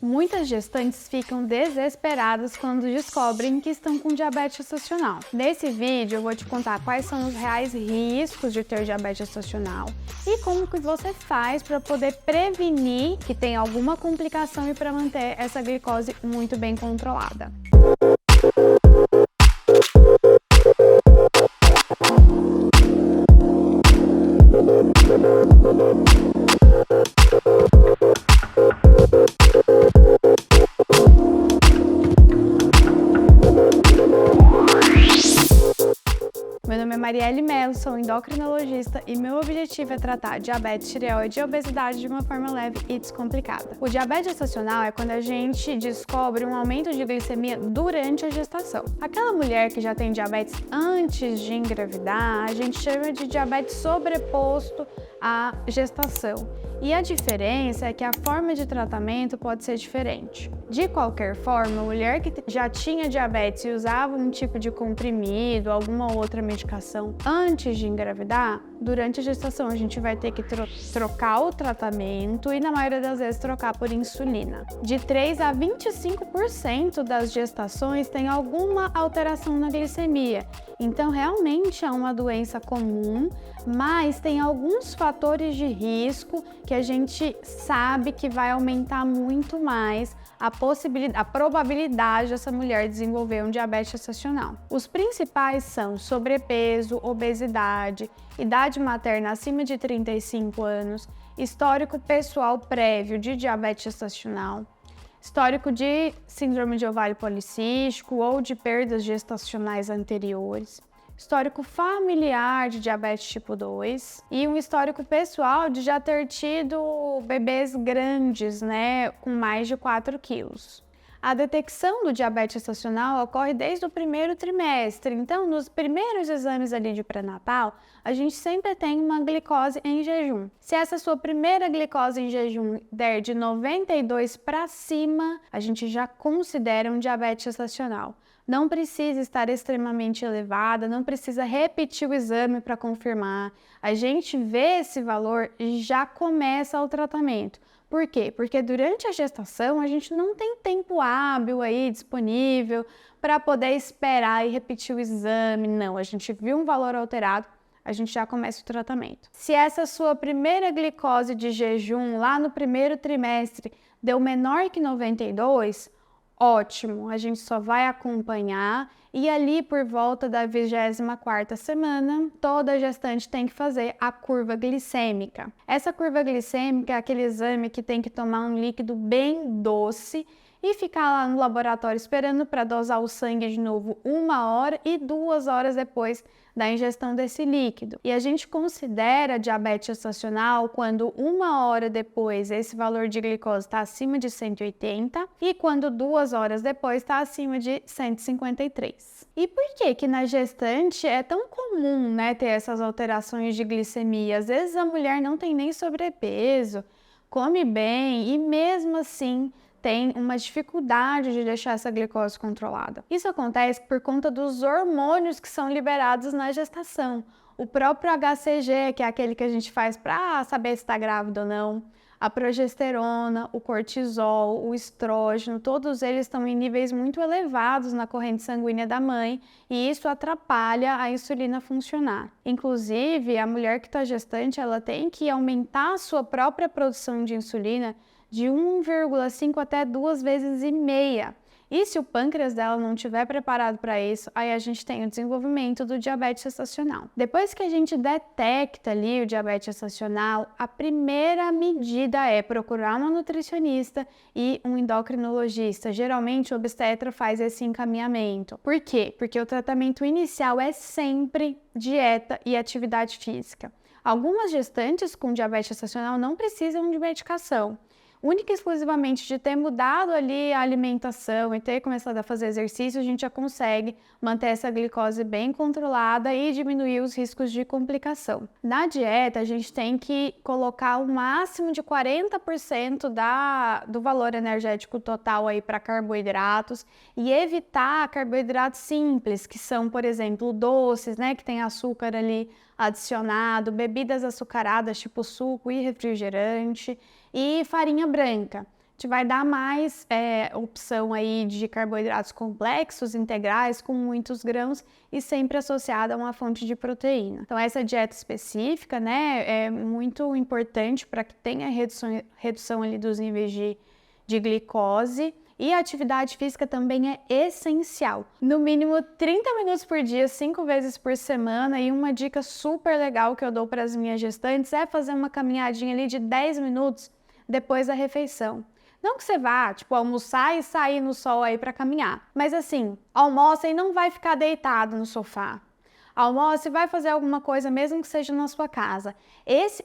Muitas gestantes ficam desesperadas quando descobrem que estão com diabetes gestacional. Nesse vídeo eu vou te contar quais são os reais riscos de ter diabetes gestacional e como que você faz para poder prevenir que tenha alguma complicação e para manter essa glicose muito bem controlada. Meu nome é Marielle Mello, sou endocrinologista e meu objetivo é tratar diabetes, tireoide e obesidade de uma forma leve e descomplicada. O diabetes gestacional é quando a gente descobre um aumento de glicemia durante a gestação. Aquela mulher que já tem diabetes antes de engravidar, a gente chama de diabetes sobreposto à gestação. E a diferença é que a forma de tratamento pode ser diferente. De qualquer forma, a mulher que já tinha diabetes e usava um tipo de comprimido, alguma outra medicação antes de engravidar, durante a gestação a gente vai ter que trocar o tratamento e na maioria das vezes trocar por insulina. De 3 a 25% das gestações tem alguma alteração na glicemia. Então realmente é uma doença comum, mas tem alguns fatores de risco que a gente sabe que vai aumentar muito mais a probabilidade dessa mulher desenvolver um diabetes gestacional. Os principais são sobrepeso, obesidade, idade materna acima de 35 anos, histórico pessoal prévio de diabetes gestacional, histórico de síndrome de ovário policístico ou de perdas gestacionais anteriores, histórico familiar de diabetes tipo 2 e um histórico pessoal de já ter tido bebês grandes, com mais de 4 quilos. A detecção do diabetes gestacional ocorre desde o primeiro trimestre, então nos primeiros exames ali de pré-natal, a gente sempre tem uma glicose em jejum. Se essa sua primeira glicose em jejum der de 92 para cima, a gente já considera um diabetes gestacional. Não precisa estar extremamente elevada, não precisa repetir o exame para confirmar. A gente vê esse valor e já começa o tratamento. Por quê? Porque durante a gestação a gente não tem tempo hábil aí disponível para poder esperar e repetir o exame. Não, a gente viu um valor alterado, a gente já começa o tratamento. Se essa sua primeira glicose de jejum lá no primeiro trimestre deu menor que 92, ótimo, a gente só vai acompanhar e ali por volta da 24ª semana, toda gestante tem que fazer a curva glicêmica. Essa curva glicêmica é aquele exame que tem que tomar um líquido bem doce e ficar lá no laboratório esperando para dosar o sangue de novo 1 hora e 2 horas depois da ingestão desse líquido. E a gente considera diabetes gestacional quando 1 hora depois esse valor de glicose está acima de 180 e quando 2 horas depois está acima de 153. E por que na gestante é tão comum, ter essas alterações de glicemia? Às vezes a mulher não tem nem sobrepeso, come bem e mesmo assim tem uma dificuldade de deixar essa glicose controlada. Isso acontece por conta dos hormônios que são liberados na gestação. O próprio HCG, que é aquele que a gente faz para saber se está grávida ou não, a progesterona, o cortisol, o estrógeno, todos eles estão em níveis muito elevados na corrente sanguínea da mãe e isso atrapalha a insulina funcionar. Inclusive, a mulher que está gestante, ela tem que aumentar a sua própria produção de insulina de 1,5 até 2,5 vezes. E se o pâncreas dela não estiver preparado para isso, aí a gente tem o desenvolvimento do diabetes gestacional. Depois que a gente detecta ali o diabetes gestacional, a primeira medida é procurar uma nutricionista e um endocrinologista. Geralmente o obstetra faz esse encaminhamento. Por quê? Porque o tratamento inicial é sempre dieta e atividade física. Algumas gestantes com diabetes gestacional não precisam de medicação. Única e exclusivamente de ter mudado ali a alimentação e ter começado a fazer exercício, a gente já consegue manter essa glicose bem controlada e diminuir os riscos de complicação. Na dieta, a gente tem que colocar o máximo de 40% do valor energético total aí para carboidratos e evitar carboidratos simples, que são, por exemplo, doces, que tem açúcar ali adicionado, bebidas açucaradas tipo suco e refrigerante, e farinha branca, te vai dar mais opção aí de carboidratos complexos, integrais, com muitos grãos e sempre associada a uma fonte de proteína. Então essa dieta específica, né, é muito importante para que tenha redução ali dos níveis de glicose. E a atividade física também é essencial. No mínimo 30 minutos por dia, 5 vezes por semana. E uma dica super legal que eu dou para as minhas gestantes é fazer uma caminhadinha ali de 10 minutos depois da refeição. Não que você vá, almoçar e sair no sol aí para caminhar. Mas assim, almoça e não vai ficar deitado no sofá. Almoça e vai fazer alguma coisa, mesmo que seja na sua casa.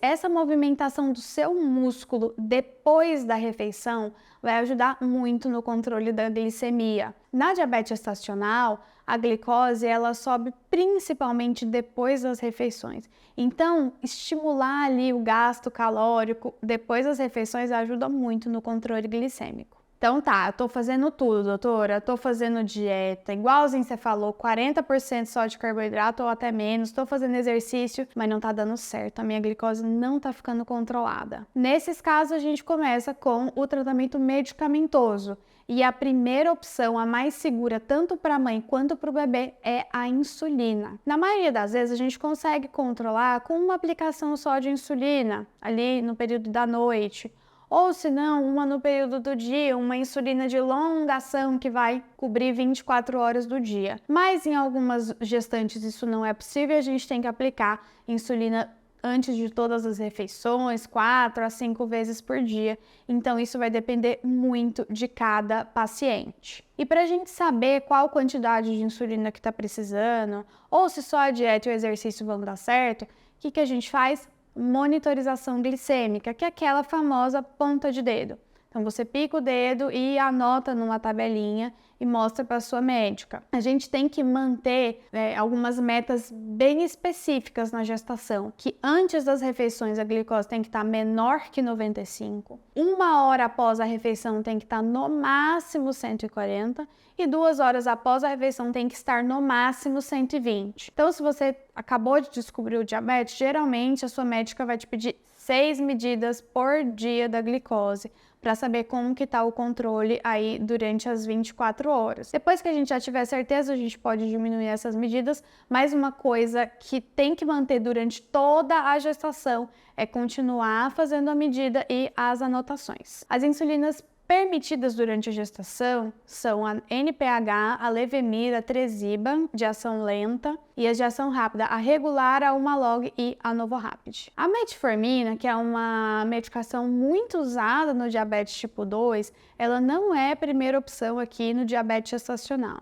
Essa movimentação do seu músculo depois da refeição vai ajudar muito no controle da glicemia. Na diabetes gestacional, a glicose ela sobe principalmente depois das refeições. Então, estimular ali o gasto calórico depois das refeições ajuda muito no controle glicêmico. Então tá, eu tô fazendo tudo, doutora, tô fazendo dieta, igualzinho você falou, 40% só de carboidrato ou até menos, tô fazendo exercício, mas não tá dando certo, a minha glicose não tá ficando controlada. Nesses casos, a gente começa com o tratamento medicamentoso. E a primeira opção, a mais segura, tanto para a mãe quanto para o bebê, é a insulina. Na maioria das vezes, a gente consegue controlar com uma aplicação só de insulina, ali no período da noite. Ou se não, uma no período do dia, uma insulina de longa ação que vai cobrir 24 horas do dia. Mas em algumas gestantes isso não é possível, a gente tem que aplicar insulina antes de todas as refeições, 4 a 5 vezes por dia. Então isso vai depender muito de cada paciente. E para a gente saber qual quantidade de insulina que está precisando, ou se só a dieta e o exercício vão dar certo, o que a gente faz? Monitorização glicêmica, que é aquela famosa ponta de dedo. Então você pica o dedo e anota numa tabelinha e mostra para a sua médica. A gente tem que manter algumas metas bem específicas na gestação, que antes das refeições a glicose tem que estar menor que 95, 1 hora após a refeição tem que estar no máximo 140 e 2 horas após a refeição tem que estar no máximo 120. Então se você acabou de descobrir o diabetes, geralmente a sua médica vai te pedir 6 medidas por dia da glicose, para saber como que está o controle aí durante as 24 horas. Depois que a gente já tiver certeza, a gente pode diminuir essas medidas, mas uma coisa que tem que manter durante toda a gestação é continuar fazendo a medida e as anotações. As insulinas permitidas durante a gestação são a NPH, a Levemir, a Tresiba, de ação lenta, e as de ação rápida, a regular, a Humalog e a Novorapid. A metformina, que é uma medicação muito usada no diabetes tipo 2, ela não é a primeira opção aqui no diabetes gestacional.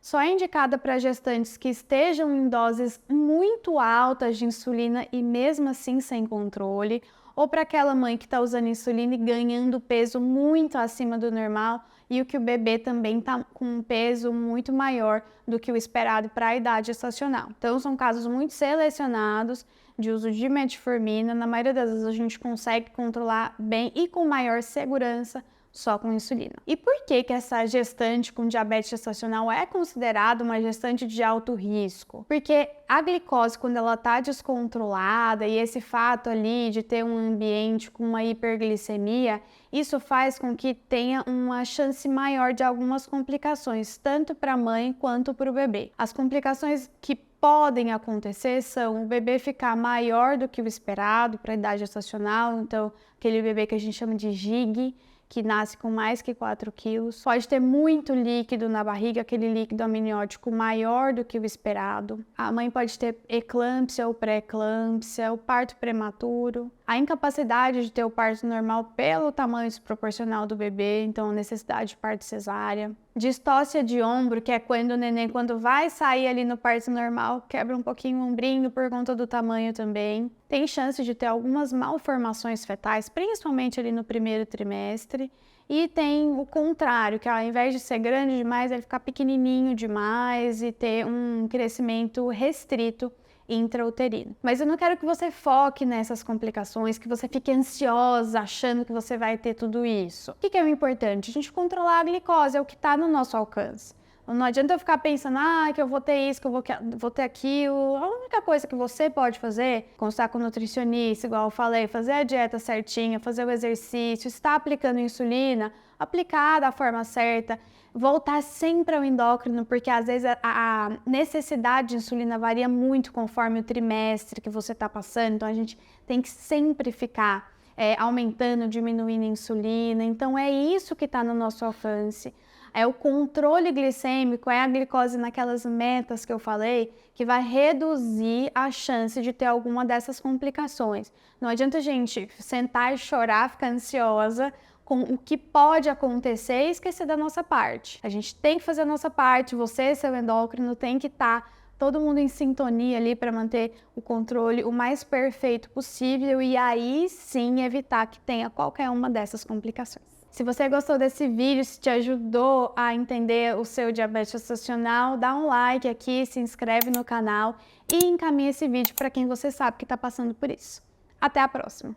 Só é indicada para gestantes que estejam em doses muito altas de insulina e mesmo assim sem controle, ou para aquela mãe que está usando insulina e ganhando peso muito acima do normal e o que o bebê também está com um peso muito maior do que o esperado para a idade gestacional. Então, são casos muito selecionados de uso de metformina. Na maioria das vezes, a gente consegue controlar bem e com maior segurança só com insulina. E por que essa gestante com diabetes gestacional é considerada uma gestante de alto risco? Porque a glicose, quando ela está descontrolada e esse fato ali de ter um ambiente com uma hiperglicemia, isso faz com que tenha uma chance maior de algumas complicações, tanto para a mãe quanto para o bebê. As complicações que podem acontecer são o bebê ficar maior do que o esperado para a idade gestacional, então aquele bebê que a gente chama de GIG, que nasce com mais que 4 quilos. Pode ter muito líquido na barriga, aquele líquido amniótico maior do que o esperado. A mãe pode ter eclâmpsia ou pré-eclâmpsia, o parto prematuro, a incapacidade de ter o parto normal pelo tamanho desproporcional do bebê, então necessidade de parto cesárea. Distócia de ombro, que é quando o neném, quando vai sair ali no parto normal, quebra um pouquinho o ombrinho por conta do tamanho também. Tem chance de ter algumas malformações fetais, principalmente ali no primeiro trimestre. E tem o contrário, que ao invés de ser grande demais, ele ficar pequenininho demais e ter um crescimento restrito intrauterino. Mas eu não quero que você foque nessas complicações, que você fique ansiosa achando que você vai ter tudo isso. O que é o importante? A gente controlar a glicose, é o que está no nosso alcance. Não adianta eu ficar pensando, que eu vou ter isso, que eu vou ter aquilo. A única coisa que você pode fazer é consultar com o nutricionista, igual eu falei, fazer a dieta certinha, fazer o exercício, estar aplicando insulina, aplicar da forma certa, voltar sempre ao endócrino, porque às vezes a necessidade de insulina varia muito conforme o trimestre que você está passando, então a gente tem que sempre ficar aumentando, diminuindo a insulina, então é isso que está no nosso alcance. É o controle glicêmico, é a glicose naquelas metas que eu falei, que vai reduzir a chance de ter alguma dessas complicações. Não adianta a gente sentar e chorar, ficar ansiosa com o que pode acontecer e esquecer da nossa parte. A gente tem que fazer a nossa parte, você, seu endócrino, tem que estar todo mundo em sintonia ali para manter o controle o mais perfeito possível e aí sim evitar que tenha qualquer uma dessas complicações. Se você gostou desse vídeo, se te ajudou a entender o seu diabetes gestacional, dá um like aqui, se inscreve no canal e encaminha esse vídeo para quem você sabe que está passando por isso. Até a próxima!